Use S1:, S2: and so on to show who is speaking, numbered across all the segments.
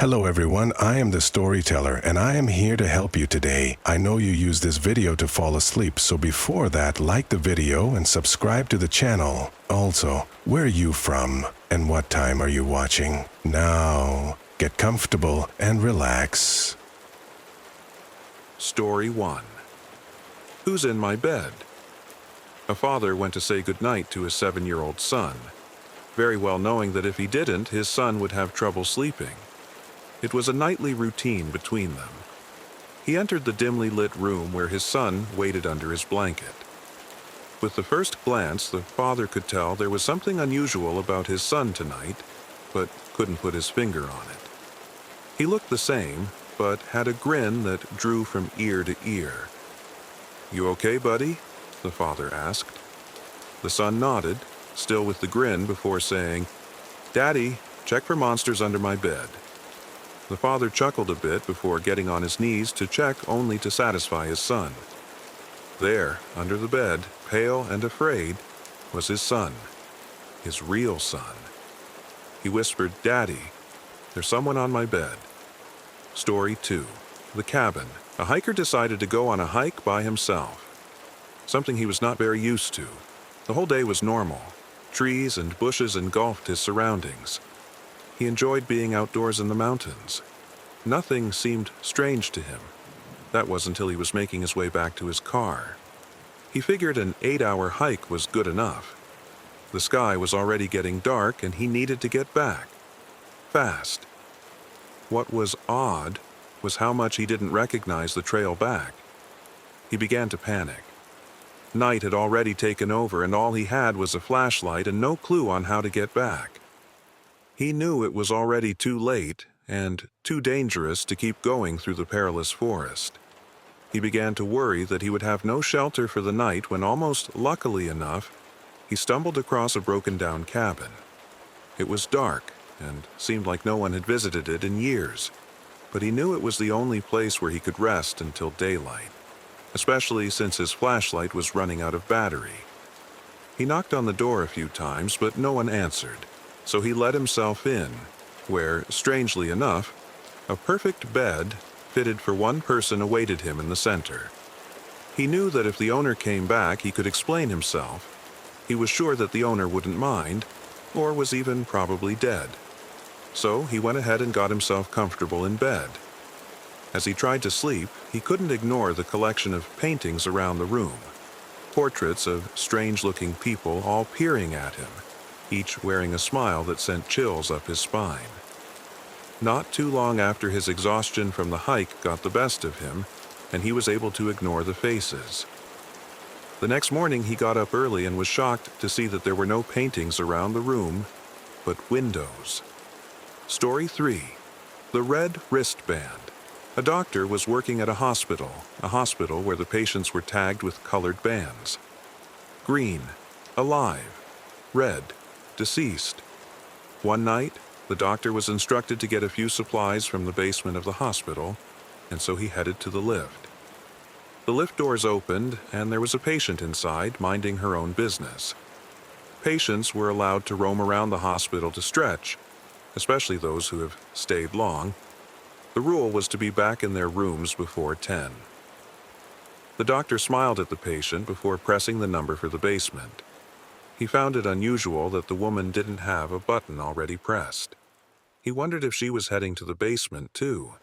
S1: Hello everyone, I am the storyteller and I am here to help you today. I know you use this video to fall asleep, so before that, like the video and subscribe to the channel. Also, where are you from and what time are you watching? Now, get comfortable and relax.
S2: Story 1. Who's in my bed? A father went to say goodnight to his 7-year-old son, very well knowing that if he didn't, his son would have trouble sleeping. It was a nightly routine between them. He entered the dimly lit room where his son waited under his blanket. With the first glance, the father could tell there was something unusual about his son tonight, but couldn't put his finger on it. He looked the same, but had a grin that drew from ear to ear. "You okay, buddy?" the father asked. The son nodded, still with the grin, before saying, "Daddy, check for monsters under my bed." The father chuckled a bit before getting on his knees to check, only to satisfy his son. There, under the bed, pale and afraid, was his son, his real son. He whispered, "Daddy, there's someone on my bed." Story 2. The cabin. A hiker decided to go on a hike by himself, something he was not very used to. The whole day was normal. Trees and bushes engulfed his surroundings. He enjoyed being outdoors in the mountains. Nothing seemed strange to him. That was until he was making his way back to his car. He figured an 8-hour hike was good enough. The sky was already getting dark and he needed to get back. Fast. What was odd was how much he didn't recognize the trail back. He began to panic. Night had already taken over and all he had was a flashlight and no clue on how to get back. He knew it was already too late and too dangerous to keep going through the perilous forest. He began to worry that he would have no shelter for the night when, almost luckily enough, he stumbled across a broken-down cabin. It was dark and seemed like no one had visited it in years, but he knew it was the only place where he could rest until daylight, especially since his flashlight was running out of battery. He knocked on the door a few times, but no one answered. So he let himself in, where, strangely enough, a perfect bed fitted for one person awaited him in the center. He knew that if the owner came back, he could explain himself. He was sure that the owner wouldn't mind, or was even probably dead. So he went ahead and got himself comfortable in bed. As he tried to sleep, he couldn't ignore the collection of paintings around the room, portraits of strange-looking people all peering at him, each wearing a smile that sent chills up his spine. Not too long after his exhaustion from the hike got the best of him, and he was able to ignore the faces. The next morning he got up early and was shocked to see that there were no paintings around the room, but windows. Story 3. The red wristband. A doctor was working at a hospital where the patients were tagged with colored bands. Green, alive. Red, deceased. One night, the doctor was instructed to get a few supplies from the basement of the hospital, and so he headed to the lift. The lift doors opened, and there was a patient inside, minding her own business. Patients were allowed to roam around the hospital to stretch, especially those who have stayed long. The rule was to be back in their rooms before 10. The doctor smiled at the patient before pressing the number for the basement. He found it unusual that the woman didn't have a button already pressed. He wondered if she was heading to the basement, too.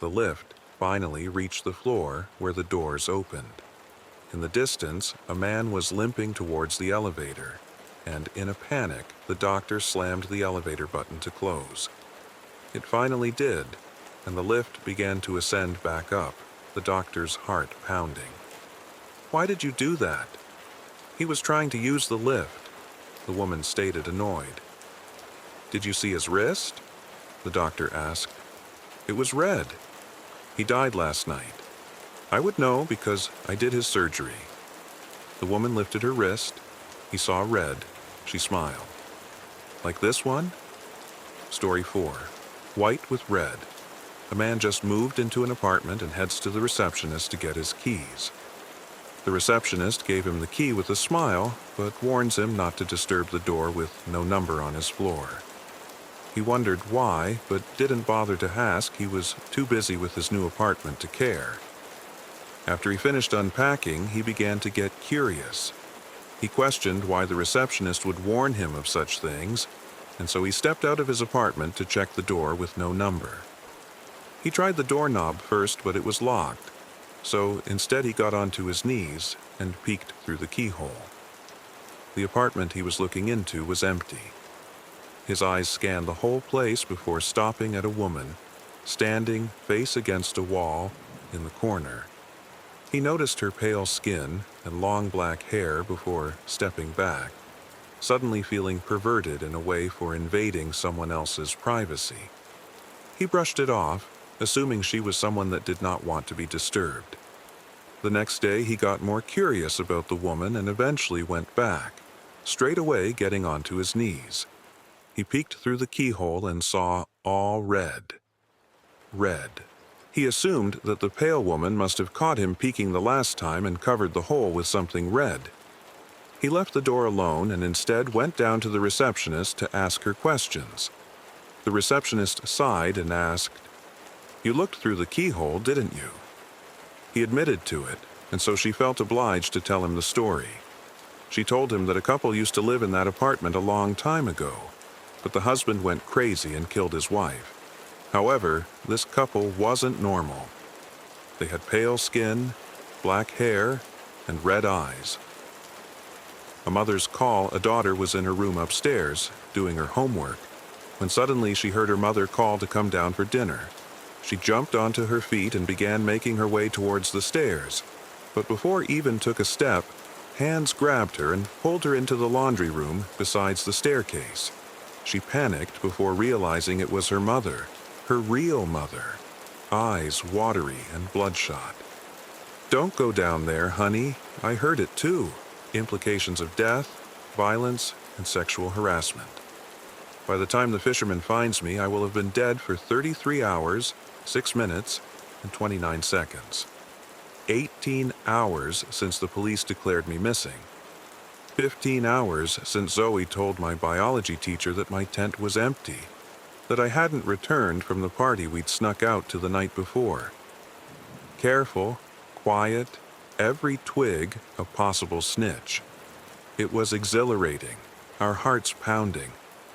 S2: The lift finally reached the floor where the doors opened. In the distance, a man was limping towards the elevator, and in a panic, the doctor slammed the elevator button to close. It finally did, and the lift began to ascend back up, the doctor's heart pounding. "Why did you do that?" "He was trying to use the lift," the woman stated, annoyed. "Did you see his wrist?" the doctor asked. "It was red. He died last night. I would know because I did his surgery." The woman lifted her wrist. He saw red. She smiled. "Like this one?" Story 4. White with red. A man just moved into an apartment and heads to the receptionist to get his keys. The receptionist gave him the key with a smile, but warns him not to disturb the door with no number on his floor. He wondered why, but didn't bother to ask. He was too busy with his new apartment to care. After he finished unpacking, he began to get curious. He questioned why the receptionist would warn him of such things, and so he stepped out of his apartment to check the door with no number. He tried the doorknob first, but it was locked, so instead he got onto his knees and peeked through the keyhole. The apartment he was looking into was empty. His eyes scanned the whole place before stopping at a woman, standing face against a wall in the corner. He noticed her pale skin and long black hair before stepping back, suddenly feeling perverted in a way for invading someone else's privacy. He brushed it off, assuming she was someone that did not want to be disturbed. The next day he got more curious about the woman and eventually went back, straight away getting onto his knees. He peeked through the keyhole and saw all red. Red. He assumed that the pale woman must have caught him peeking the last time and covered the hole with something red. He left the door alone and instead went down to the receptionist to ask her questions. The receptionist sighed and asked, "You looked through the keyhole, didn't you?" He admitted to it, and so she felt obliged to tell him the story. She told him that a couple used to live in that apartment a long time ago, but the husband went crazy and killed his wife. However, this couple wasn't normal. They had pale skin, black hair, and red eyes. A mother's call, a daughter was in her room upstairs, doing her homework, when suddenly she heard her mother call to come down for dinner. She jumped onto her feet and began making her way towards the stairs, but before Eve took a step, hands grabbed her and pulled her into the laundry room besides the staircase. She panicked before realizing it was her mother, her real mother, eyes watery and bloodshot. "Don't go down there, honey. I heard it too. Implications of death, violence, and sexual harassment. By the time the fisherman finds me, I will have been dead for 33 hours, 6 minutes, and 29 seconds. 18 hours since the police declared me missing. 15 hours since Zoe told my biology teacher that my tent was empty, that I hadn't returned from the party we'd snuck out to the night before. Careful, quiet, every twig a possible snitch. It was exhilarating, our hearts pounding,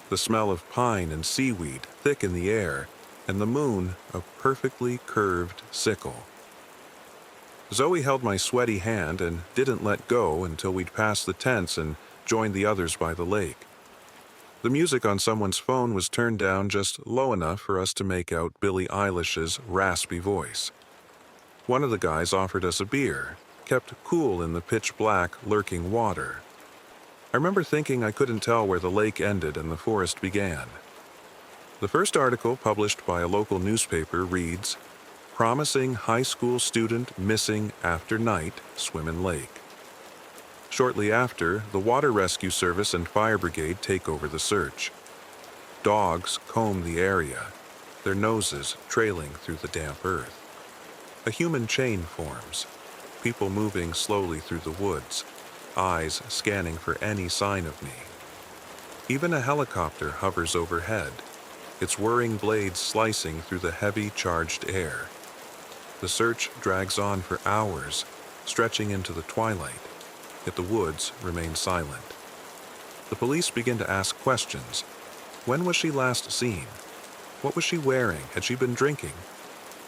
S2: the smell of pine and seaweed thick in the air, and the moon a perfectly curved sickle. Zoe held my sweaty hand and didn't let go until we'd passed the tents and joined the others by the lake. The music on someone's phone was turned down just low enough for us to make out Billie Eilish's raspy voice. One of the guys offered us a beer, kept cool in the pitch-black, lurking water. I remember thinking I couldn't tell where the lake ended and the forest began. The first article published by a local newspaper reads, "Promising high school student missing after night, swim in lake." Shortly after, the Water Rescue Service and Fire Brigade take over the search. Dogs comb the area, their noses trailing through the damp earth. A human chain forms, people moving slowly through the woods, eyes scanning for any sign of me. Even a helicopter hovers overhead, its whirring blades slicing through the heavy, charged air. The search drags on for hours, stretching into the twilight, yet the woods remain silent. The police begin to ask questions. When was she last seen? What was she wearing? Had she been drinking?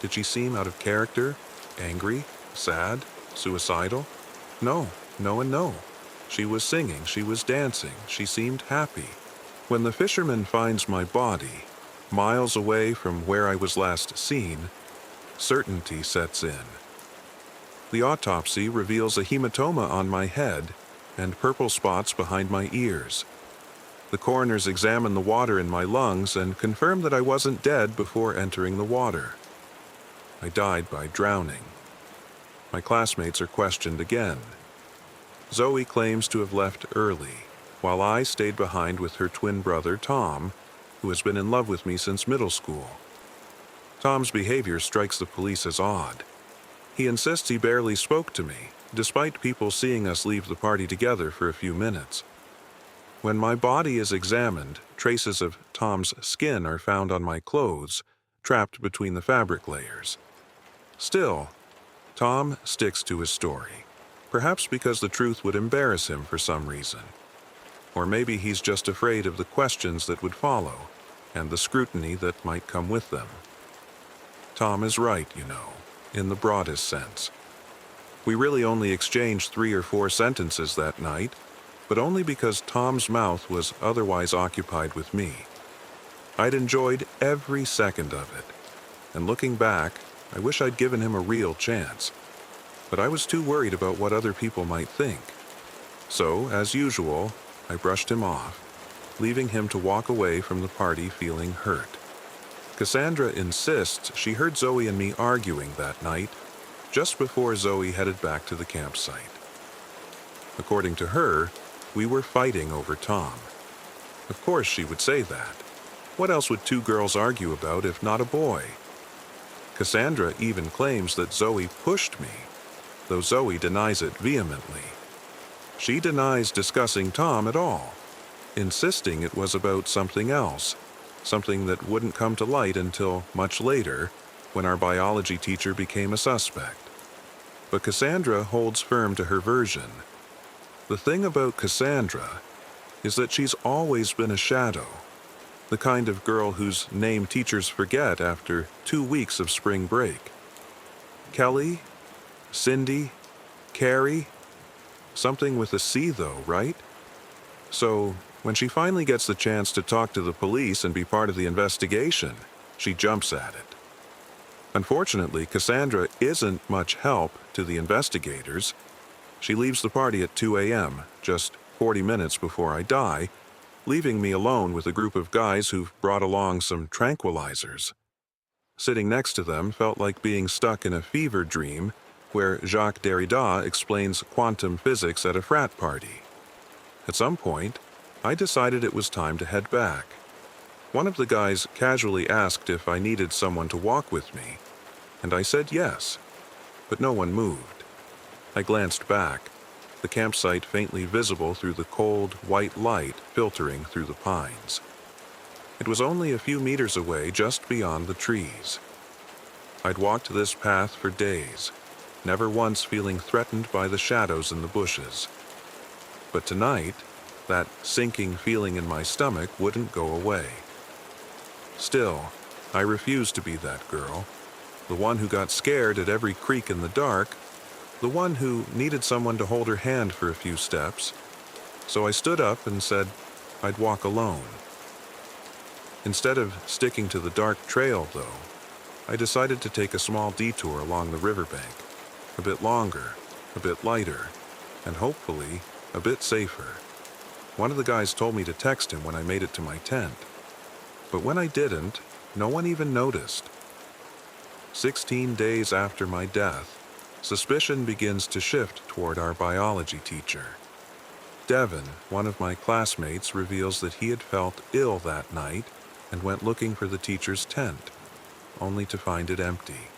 S2: Did she seem out of character? Angry? Sad? Suicidal? No, and no. She was singing, she was dancing, she seemed happy. When the fisherman finds my body, miles away from where I was last seen, certainty sets in. The autopsy reveals a hematoma on my head and purple spots behind my ears. The coroners examine the water in my lungs and confirm that I wasn't dead before entering the water. I died by drowning. My classmates are questioned again. Zoe claims to have left early, while I stayed behind with her twin brother, Tom, who has been in love with me since middle school. Tom's behavior strikes the police as odd. He insists he barely spoke to me, despite people seeing us leave the party together for a few minutes. When my body is examined, traces of Tom's skin are found on my clothes, trapped between the fabric layers. Still, Tom sticks to his story, perhaps because the truth would embarrass him for some reason. Or maybe he's just afraid of the questions that would follow, and the scrutiny that might come with them. Tom is right, in the broadest sense. We really only exchanged 3 or 4 sentences that night, but only because Tom's mouth was otherwise occupied with me. I'd enjoyed every second of it, and looking back, I wish I'd given him a real chance. But I was too worried about what other people might think. So, as usual, I brushed him off, leaving him to walk away from the party feeling hurt. Cassandra insists she heard Zoe and me arguing that night, just before Zoe headed back to the campsite. According to her, we were fighting over Tom. Of course she would say that. What else would 2 girls argue about if not a boy? Cassandra even claims that Zoe pushed me, though Zoe denies it vehemently. She denies discussing Tom at all, insisting it was about something else, something that wouldn't come to light until much later, when our biology teacher became a suspect. But Cassandra holds firm to her version. The thing about Cassandra is that she's always been a shadow, the kind of girl whose name teachers forget after 2 weeks of spring break. Kelly? Cindy? Carrie? Something with a C though, right? So, when she finally gets the chance to talk to the police and be part of the investigation, she jumps at it. Unfortunately, Cassandra isn't much help to the investigators. She leaves the party at 2 a.m., just 40 minutes before I die, leaving me alone with a group of guys who've brought along some tranquilizers. Sitting next to them felt like being stuck in a fever dream where Jacques Derrida explains quantum physics at a frat party. At some point, I decided it was time to head back. One of the guys casually asked if I needed someone to walk with me, and I said yes, but no one moved. I glanced back, the campsite faintly visible through the cold, white light filtering through the pines. It was only a few meters away, just beyond the trees. I'd walked this path for days, never once feeling threatened by the shadows in the bushes. But tonight, that sinking feeling in my stomach wouldn't go away. Still, I refused to be that girl, the one who got scared at every creak in the dark, the one who needed someone to hold her hand for a few steps. So I stood up and said I'd walk alone. Instead of sticking to the dark trail, though, I decided to take a small detour along the riverbank, a bit longer, a bit lighter, and hopefully a bit safer. One of the guys told me to text him when I made it to my tent. But when I didn't, no one even noticed. 16 days after my death, suspicion begins to shift toward our biology teacher. Devin, one of my classmates, reveals that he had felt ill that night and went looking for the teacher's tent, only to find it empty.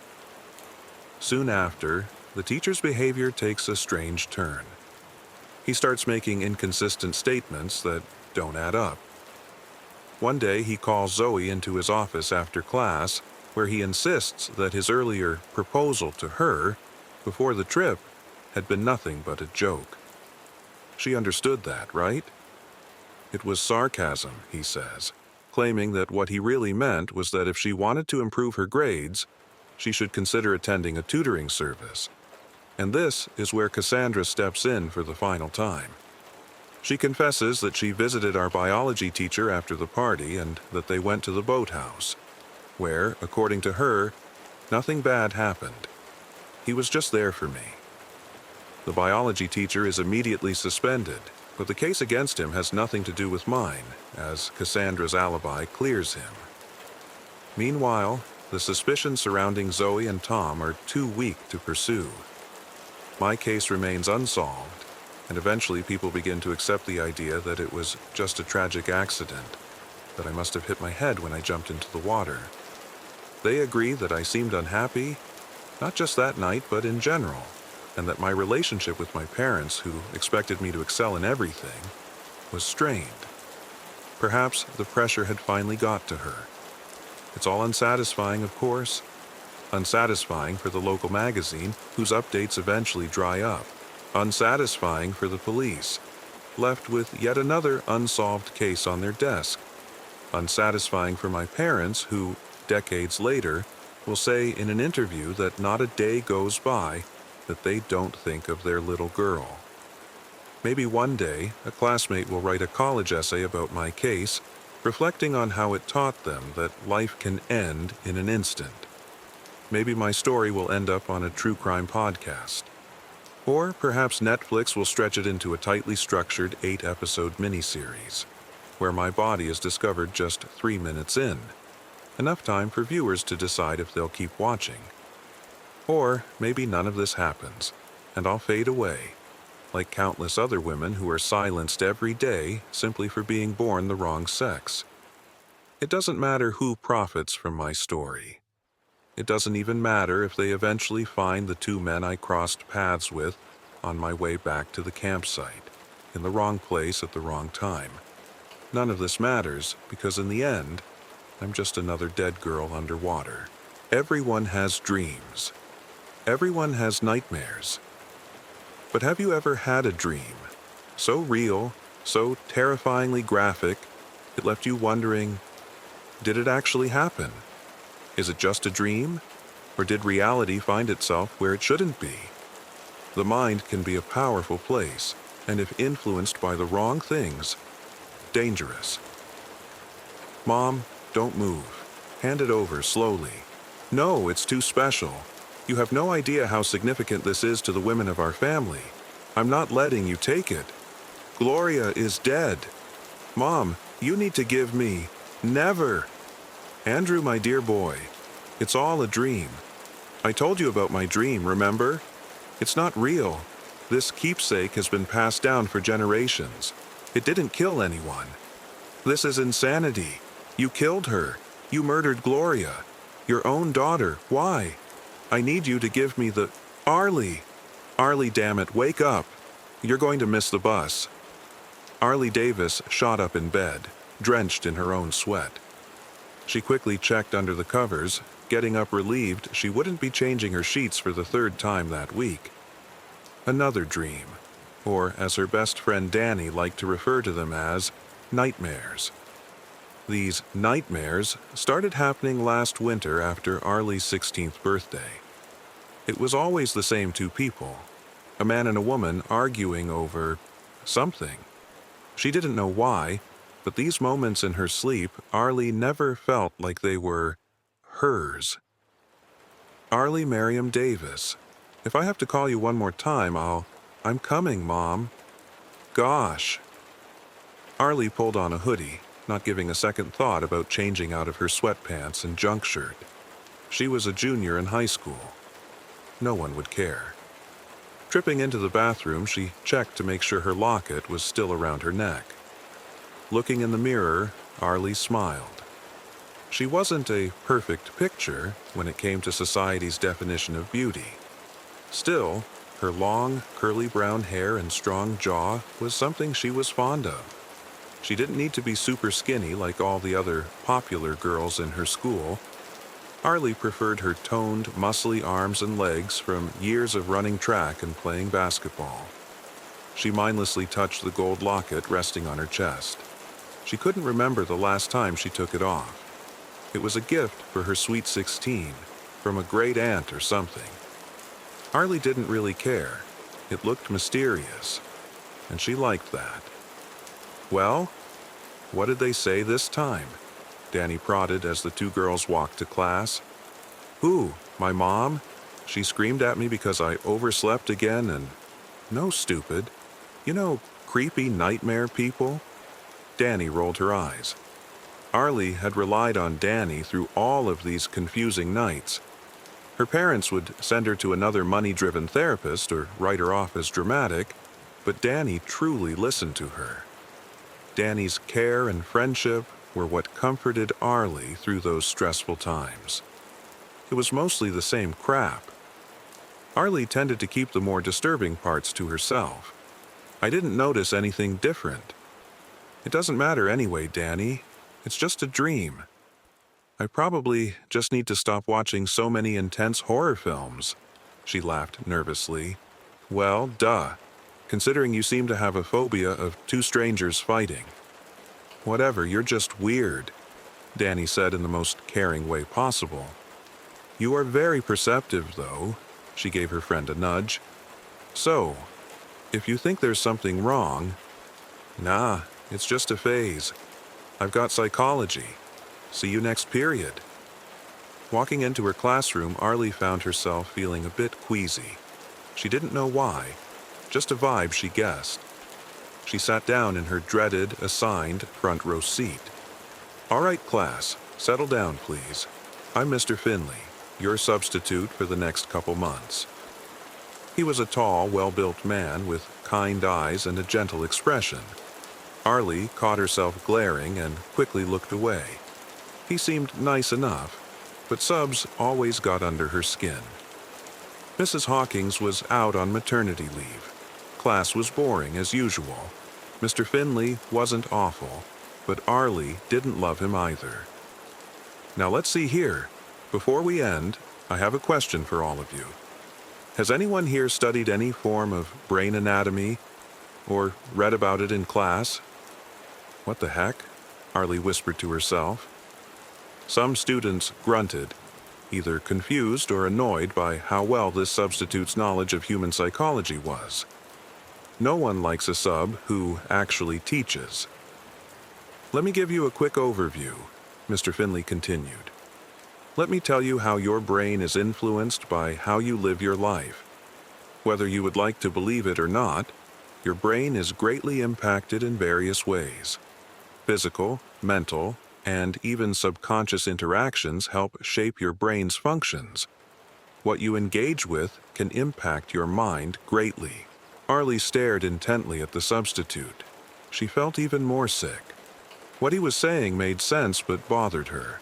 S2: Soon after, the teacher's behavior takes a strange turn. He starts making inconsistent statements that don't add up. One day he calls Zoe into his office after class, where he insists that his earlier proposal to her, before the trip, had been nothing but a joke. She understood that, right? It was sarcasm, he says, claiming that what he really meant was that if she wanted to improve her grades, she should consider attending a tutoring service. And this is where Cassandra steps in for the final time. She confesses that she visited our biology teacher after the party and that they went to the boathouse, where, according to her, nothing bad happened. He was just there for me. The biology teacher is immediately suspended, but the case against him has nothing to do with mine, as Cassandra's alibi clears him. Meanwhile, the suspicions surrounding Zoe and Tom are too weak to pursue. My case remains unsolved, and eventually people begin to accept the idea that it was just a tragic accident, that I must have hit my head when I jumped into the water. They agree that I seemed unhappy, not just that night, but in general, and that my relationship with my parents, who expected me to excel in everything, was strained. Perhaps the pressure had finally got to her. It's all unsatisfying, of course. Unsatisfying for the local magazine, whose updates eventually dry up. Unsatisfying for the police, left with yet another unsolved case on their desk. Unsatisfying for my parents, who, decades later, will say in an interview that not a day goes by that they don't think of their little girl. Maybe one day, a classmate will write a college essay about my case, reflecting on how it taught them that life can end in an instant. Maybe my story will end up on a true crime podcast. Or perhaps Netflix will stretch it into a tightly structured 8-episode miniseries, where my body is discovered just 3 minutes in, enough time for viewers to decide if they'll keep watching. Or maybe none of this happens, and I'll fade away, like countless other women who are silenced every day simply for being born the wrong sex. It doesn't matter who profits from my story. It doesn't even matter if they eventually find the 2 men I crossed paths with on my way back to the campsite, in the wrong place at the wrong time. None of this matters, because in the end, I'm just another dead girl underwater. Everyone has dreams. Everyone has nightmares. But have you ever had a dream, so real, so terrifyingly graphic, it left you wondering, did it actually happen? Is it just a dream? Or did reality find itself where it shouldn't be? The mind can be a powerful place, and if influenced by the wrong things, dangerous. Mom, don't move. Hand it over slowly. No, it's too special. You have no idea how significant this is to the women of our family. I'm not letting you take it. Gloria is dead. Mom, you need to give me... Never! Andrew, my dear boy, it's all a dream. I told you about my dream, remember? It's not real. This keepsake has been passed down for generations. It didn't kill anyone. This is insanity. You killed her. You murdered Gloria. Your own daughter. Why? I need you to give me the... Arlie! Arlie, damn it, wake up. You're going to miss the bus. Arlie Davis shot up in bed, drenched in her own sweat. She quickly checked under the covers, getting up relieved she wouldn't be changing her sheets for the 3rd time that week. Another dream, or as her best friend Danny liked to refer to them as, nightmares. These nightmares started happening last winter after Arlie's 16th birthday. It was always the same 2 people, a man and a woman arguing over something. She didn't know why, but these moments in her sleep, Arlie never felt like they were hers. Arlie Merriam Davis. If I have to call you one more time, I'm coming, Mom. Gosh. Arlie pulled on a hoodie, not giving a second thought about changing out of her sweatpants and junk shirt. She was a junior in high school. No one would care. Tripping into the bathroom, she checked to make sure her locket was still around her neck. Looking in the mirror, Arlie smiled. She wasn't a perfect picture when it came to society's definition of beauty. Still, her long, curly brown hair and strong jaw was something she was fond of. She didn't need to be super skinny like all the other popular girls in her school. Arlie preferred her toned, muscly arms and legs from years of running track and playing basketball. She mindlessly touched the gold locket resting on her chest. She couldn't remember the last time she took it off. It was a gift for her sweet 16, from a great aunt or something. Arlie didn't really care. It looked mysterious, and she liked that. Well, what did they say this time? Danny prodded as the 2 girls walked to class. Who? My mom? She screamed at me because I overslept again and... No, stupid. You know, creepy nightmare people? Danny rolled her eyes. Arlie had relied on Danny through all of these confusing nights. Her parents would send her to another money-driven therapist or write her off as dramatic, but Danny truly listened to her. Danny's care and friendship were what comforted Arlie through those stressful times. It was mostly the same crap. Arlie tended to keep the more disturbing parts to herself. I didn't notice anything different. It doesn't matter anyway, Danny. It's just a dream. I probably just need to stop watching so many intense horror films. She laughed nervously. Well, duh. Considering you seem to have a phobia of two strangers fighting. Whatever, you're just weird, Danny said in the most caring way possible. You are very perceptive, though. She gave her friend a nudge. So, if you think there's something wrong, nah, it's just a phase. I've got psychology. See you next period. Walking into her classroom, Arlie found herself feeling a bit queasy. She didn't know why, just a vibe she guessed. She sat down in her dreaded, assigned front row seat. All right, class, settle down, please. I'm Mr. Finley, your substitute for the next couple months. He was a tall, well-built man with kind eyes and a gentle expression. Arlie caught herself glaring and quickly looked away. He seemed nice enough, but subs always got under her skin. Mrs. Hawkins was out on maternity leave. Class was boring as usual. Mr. Finley wasn't awful, but Arlie didn't love him either. Now let's see here. Before we end, I have a question for all of you. Has anyone here studied any form of brain anatomy or read about it in class? What the heck? Arlie whispered to herself. Some students grunted, either confused or annoyed by how well this substitute's knowledge of human psychology was. No one likes a sub who actually teaches. Let me give you a quick overview, Mr. Finley continued. Let me tell you how your brain is influenced by how you live your life. Whether you would like to believe it or not, your brain is greatly impacted in various ways. Physical, mental, and even subconscious interactions help shape your brain's functions. What you engage with can impact your mind greatly. Arlie stared intently at the substitute. She felt even more sick. What he was saying made sense but bothered her.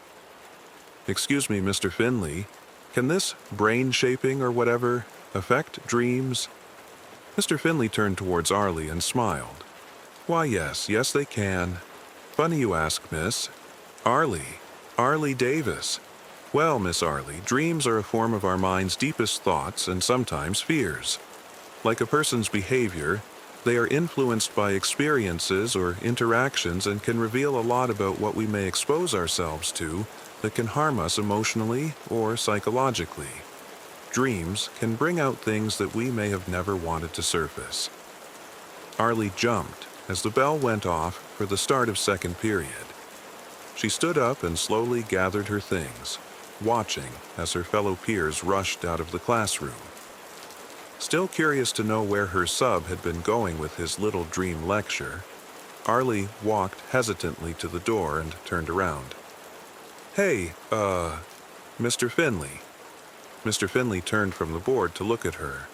S2: Excuse me, Mr. Finley, can this brain shaping or whatever affect dreams? Mr. Finley turned towards Arlie and smiled. Why, yes, they can. Funny you ask, miss. Arlie Davis. Well, Miss Arlie, dreams are a form of our mind's deepest thoughts and sometimes fears. Like a person's behavior, they are influenced by experiences or interactions and can reveal a lot about what we may expose ourselves to that can harm us emotionally or psychologically. Dreams can bring out things that we may have never wanted to surface. Arlie jumped as the bell went off for the start of second period. She stood up and slowly gathered her things, watching as her fellow peers rushed out of the classroom. Still curious to know where her sub had been going with his little dream lecture, Arlie walked hesitantly to the door and turned around. Hey, Mr. Finley. Mr. Finley turned from the board to look at her.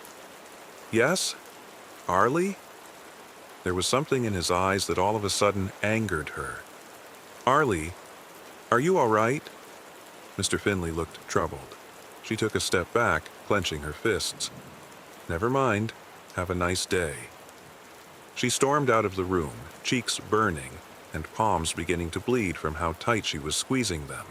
S2: Yes? Arlie? There was something in his eyes that all of a sudden angered her. Arlie, are you all right? Mr. Finley looked troubled. She took a step back, clenching her fists. Never mind. Have a nice day. She stormed out of the room, cheeks burning and palms beginning to bleed from how tight she was squeezing them.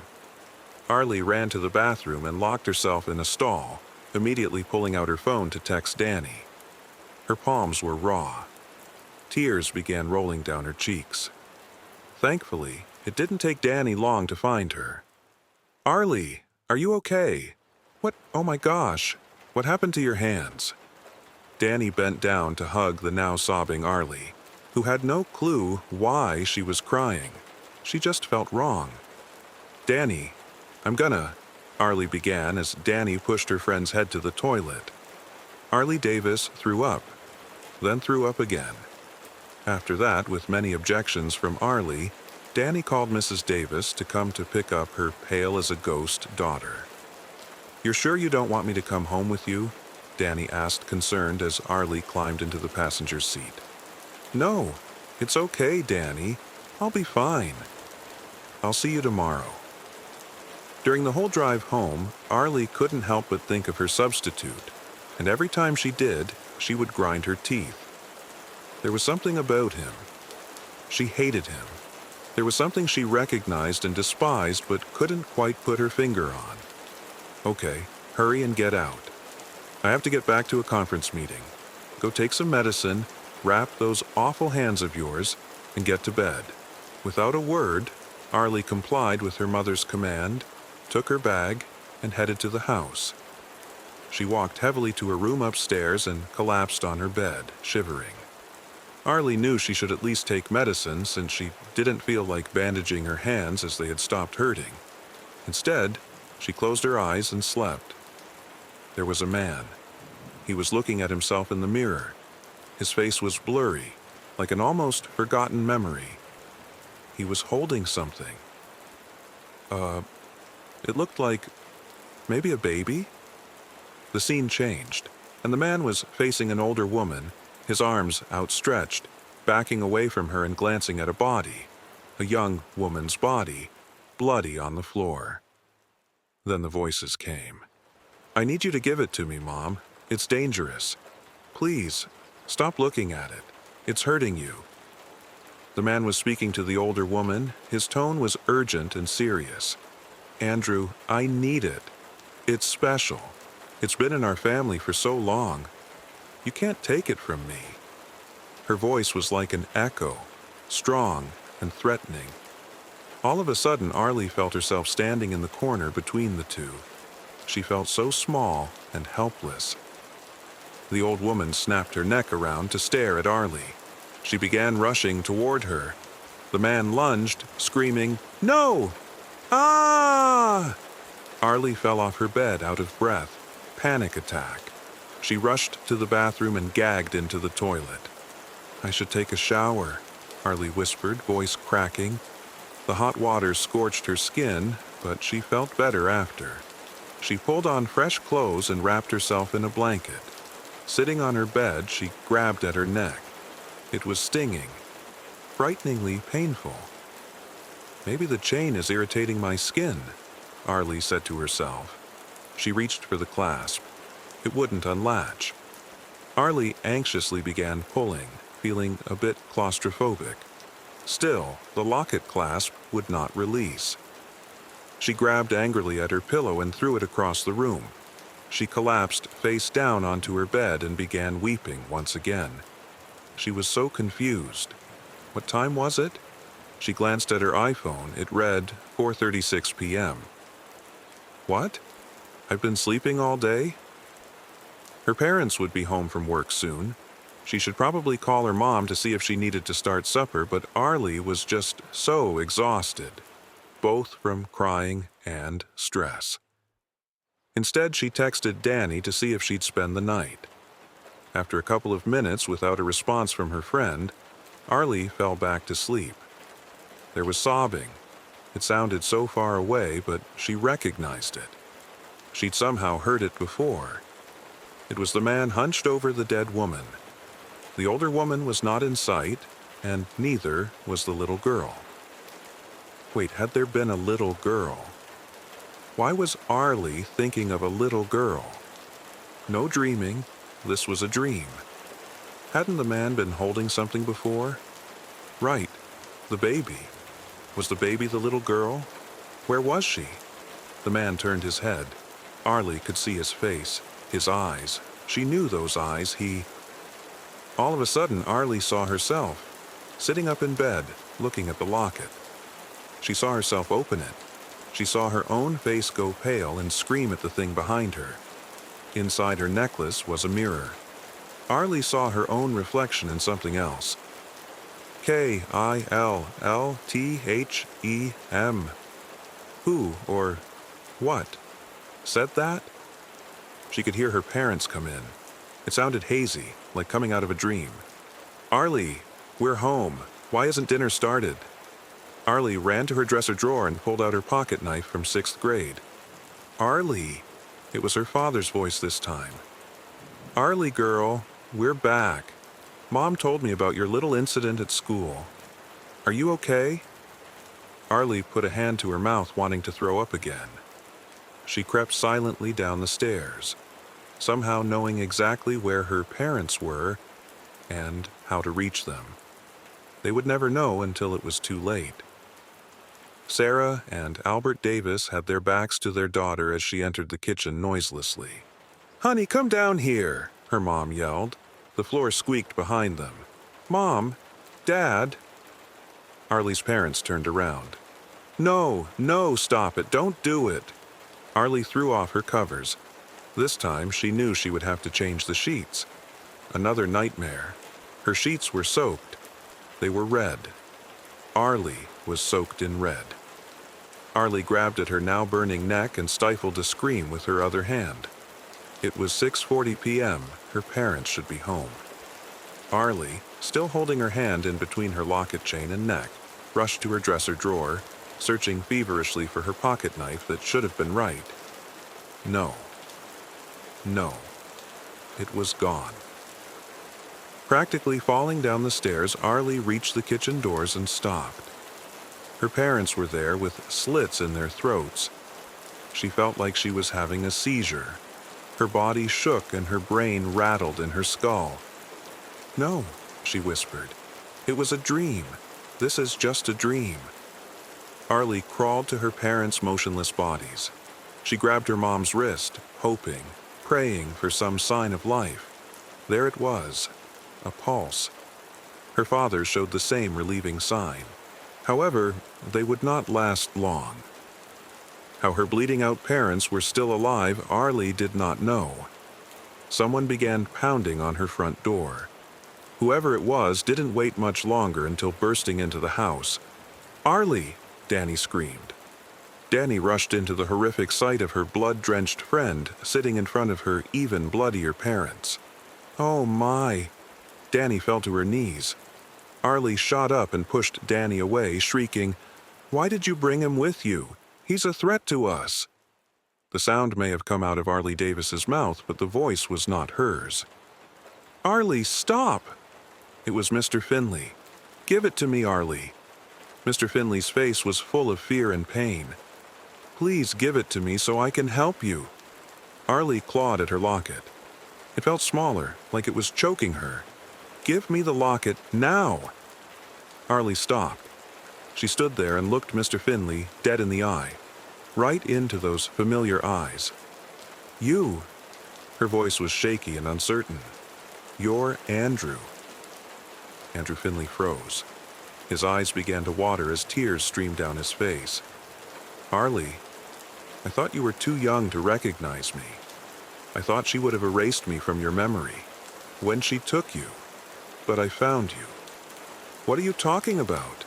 S2: Arlie ran to the bathroom and locked herself in a stall, immediately pulling out her phone to text Danny. Her palms were raw. Tears began rolling down her cheeks. Thankfully, it didn't take Danny long to find her. Arlie, are you okay? What? Oh my gosh. What happened to your hands? Danny bent down to hug the now sobbing Arlie, who had no clue why she was crying. She just felt wrong. Danny, Arlie began as Danny pushed her friend's head to the toilet. Arlie Davis threw up, then threw up again. After that, with many objections from Arlie, Danny called Mrs. Davis to come to pick up her pale-as-a-ghost daughter. You're sure you don't want me to come home with you? Danny asked, concerned, as Arlie climbed into the passenger seat. No, it's okay, Danny. I'll be fine. I'll see you tomorrow. During the whole drive home, Arlie couldn't help but think of her substitute, and every time she did, she would grind her teeth. There was something about him. She hated him. There was something she recognized and despised but couldn't quite put her finger on. Okay, hurry and get out. I have to get back to a conference meeting. Go take some medicine, wrap those awful hands of yours, and get to bed. Without a word, Arlie complied with her mother's command, took her bag, and headed to the house. She walked heavily to her room upstairs and collapsed on her bed, shivering. Arlie knew she should at least take medicine since she didn't feel like bandaging her hands as they had stopped hurting. Instead, she closed her eyes and slept. There was a man. He was looking at himself in the mirror. His face was blurry, like an almost forgotten memory. He was holding something. It looked like maybe a baby? The scene changed, and the man was facing an older woman, his arms outstretched, backing away from her and glancing at a body, a young woman's body, bloody on the floor. Then the voices came. "I need you to give it to me, Mom. It's dangerous. Please, stop looking at it. It's hurting you." The man was speaking to the older woman. His tone was urgent and serious. "Andrew, I need it. It's special. It's been in our family for so long. You can't take it from me." Her voice was like an echo, strong and threatening. All of a sudden, Arlie felt herself standing in the corner between the two. She felt so small and helpless. The old woman snapped her neck around to stare at Arlie. She began rushing toward her. The man lunged, screaming, "No! Ah!" Arlie fell off her bed out of breath. Panic attack. She rushed to the bathroom and gagged into the toilet. "I should take a shower," Arlie whispered, voice cracking. The hot water scorched her skin, but she felt better after. She pulled on fresh clothes and wrapped herself in a blanket. Sitting on her bed, she grabbed at her neck. It was stinging, frighteningly painful. "Maybe the chain is irritating my skin," Arlie said to herself. She reached for the clasp. It wouldn't unlatch. Arlie anxiously began pulling, feeling a bit claustrophobic. Still, the locket clasp would not release. She grabbed angrily at her pillow and threw it across the room. She collapsed face down onto her bed and began weeping once again. She was so confused. What time was it? She glanced at her iPhone. It read 4:36 p.m. What? I've been sleeping all day? Her parents would be home from work soon. She should probably call her mom to see if she needed to start supper, but Arlie was just so exhausted, both from crying and stress. Instead, she texted Danny to see if she'd spend the night. After a couple of minutes without a response from her friend, Arlie fell back to sleep. There was sobbing. It sounded so far away, but she recognized it. She'd somehow heard it before. It was the man hunched over the dead woman. The older woman was not in sight, and neither was the little girl. Wait, had there been a little girl? Why was Arlie thinking of a little girl? No dreaming, this was a dream. Hadn't the man been holding something before? Right, the baby. Was the baby the little girl? Where was she? The man turned his head. Arlie could see his face, his eyes. She knew those eyes. All of a sudden, Arlie saw herself, sitting up in bed, looking at the locket. She saw herself open it. She saw her own face go pale and scream at the thing behind her. Inside her necklace was a mirror. Arlie saw her own reflection in something else. Killthem. Who or what said that? She could hear her parents come in. It sounded hazy, like coming out of a dream. "Arlie, we're home. Why isn't dinner started?" Arlie ran to her dresser drawer and pulled out her pocket knife from 6th grade. "Arlie!" It was her father's voice this time. "Arlie, girl, we're back. Mom told me about your little incident at school. Are you okay?" Arlie put a hand to her mouth, wanting to throw up again. She crept silently down the stairs, somehow knowing exactly where her parents were and how to reach them. They would never know until it was too late. Sarah and Albert Davis had their backs to their daughter as she entered the kitchen noiselessly. "Honey, come down here," her mom yelled. The floor squeaked behind them. "Mom? Dad?" Arlie's parents turned around. "No, no, stop it, don't do it." Arlie threw off her covers. This time she knew she would have to change the sheets. Another nightmare. Her sheets were soaked. They were red. Arlie was soaked in red. Arlie grabbed at her now burning neck and stifled a scream with her other hand. It was 6:40 p.m. Her parents should be home. Arlie, still holding her hand in between her locket chain and neck, rushed to her dresser drawer, searching feverishly for her pocket knife that should have been right. No. No. It was gone. Practically falling down the stairs, Arlie reached the kitchen doors and stopped. Her parents were there with slits in their throats. She felt like she was having a seizure. Her body shook and her brain rattled in her skull. "No," she whispered. "It was a dream. This is just a dream." Arlie crawled to her parents' motionless bodies. She grabbed her mom's wrist, hoping, praying for some sign of life. There it was, a pulse. Her father showed the same relieving sign. However, they would not last long. How her bleeding-out parents were still alive, Arlie did not know. Someone began pounding on her front door. Whoever it was didn't wait much longer until bursting into the house. "Arlie!" Danny screamed. Danny rushed into the horrific sight of her blood-drenched friend sitting in front of her even bloodier parents. "Oh my!" Danny fell to her knees. Arlie shot up and pushed Danny away, shrieking, "Why did you bring him with you? He's a threat to us." The sound may have come out of Arlie Davis's mouth, but the voice was not hers. "Arlie, stop!" It was Mr. Finley. "Give it to me, Arlie." Mr. Finley's face was full of fear and pain. "Please give it to me so I can help you." Arlie clawed at her locket. It felt smaller, like it was choking her. "Give me the locket now!" Arlie stopped. She stood there and looked Mr. Finley dead in the eye, right into those familiar eyes. "You," her voice was shaky and uncertain. "You're Andrew." Andrew Finley froze. His eyes began to water as tears streamed down his face. "Arlie, I thought you were too young to recognize me. I thought she would have erased me from your memory when she took you. But I found you." "What are you talking about?"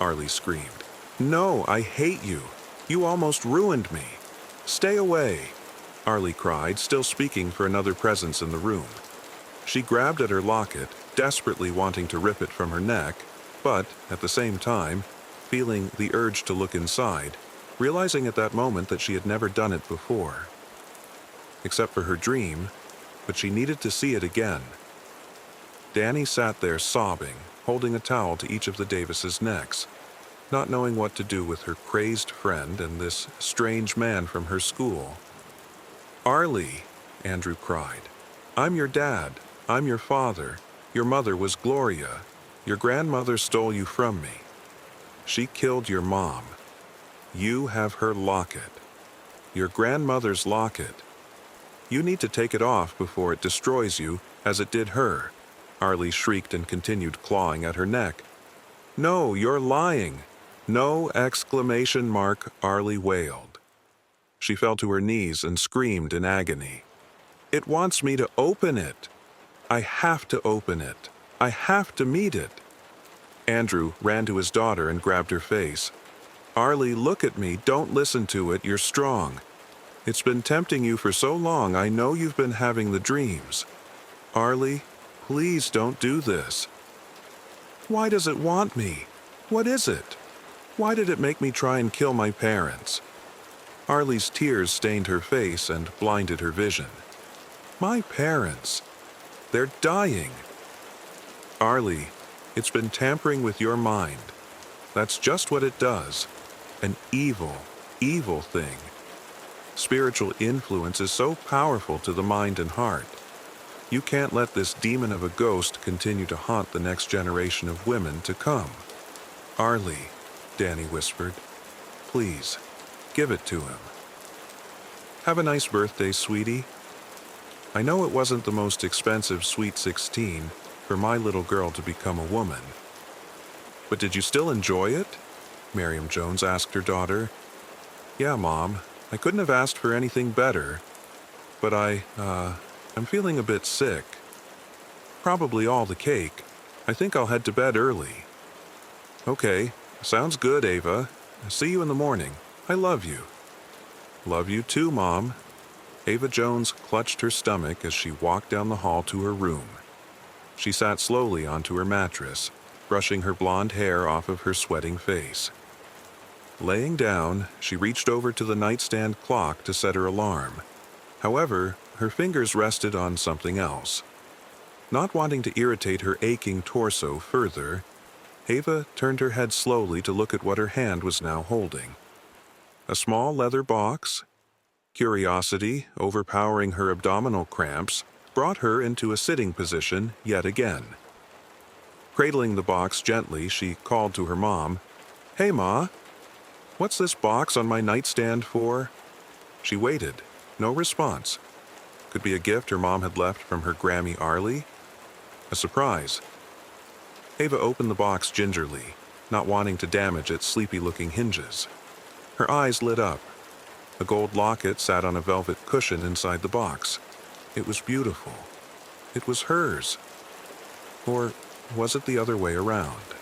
S2: Arlie screamed. "No, I hate you. You almost ruined me. Stay away," Arlie cried, still speaking for another presence in the room. She grabbed at her locket, desperately wanting to rip it from her neck, but, at the same time, feeling the urge to look inside, realizing at that moment that she had never done it before. Except for her dream, but she needed to see it again. Danny sat there sobbing, holding a towel to each of the Davises' necks, not knowing what to do with her crazed friend and this strange man from her school. "Arlie," Andrew cried. "I'm your dad. I'm your father. Your mother was Gloria. Your grandmother stole you from me. She killed your mom. You have her locket. Your grandmother's locket. You need to take it off before it destroys you, as it did her." Arlie shrieked and continued clawing at her neck. "No, you're lying. No!" Arlie wailed. She fell to her knees and screamed in agony. "It wants me to open it. I have to open it. I have to meet it." Andrew ran to his daughter and grabbed her face. "Arlie, look at me. Don't listen to it. You're strong. It's been tempting you for so long. I know you've been having the dreams. Arlie, please don't do this." "Why does it want me? What is it? Why did it make me try and kill my parents?" Arlie's tears stained her face and blinded her vision. "My parents. They're dying." "Arlie, it's been tampering with your mind. That's just what it does. An evil, evil thing. Spiritual influence is so powerful to the mind and heart. You can't let this demon of a ghost continue to haunt the next generation of women to come. Arlie, Danny whispered. Please, give it to him. Have a nice birthday, sweetie. I know it wasn't the most expensive Sweet 16 for my little girl to become a woman. But did you still enjoy it? Miriam Jones asked her daughter. Yeah, Mom. I couldn't have asked for anything better. But I'm feeling a bit sick. Probably all the cake. I think I'll head to bed early. Okay, sounds good, Ava. See you in the morning. I love you. Love you too, Mom. Ava Jones clutched her stomach as she walked down the hall to her room. She sat slowly onto her mattress, brushing her blonde hair off of her sweating face. Laying down, she reached over to the nightstand clock to set her alarm. However, her fingers rested on something else. Not wanting to irritate her aching torso further, Ava turned her head slowly to look at what her hand was now holding. A small leather box. Curiosity, overpowering her abdominal cramps, brought her into a sitting position yet again. Cradling the box gently, she called to her mom, "Hey, Ma, what's this box on my nightstand for?" She waited. No response. Could be a gift her mom had left from her Grammy Arlie? A surprise. Ava opened the box gingerly, not wanting to damage its sleepy-looking hinges. Her eyes lit up. A gold locket sat on a velvet cushion inside the box. It was beautiful. It was hers. Or was it the other way around?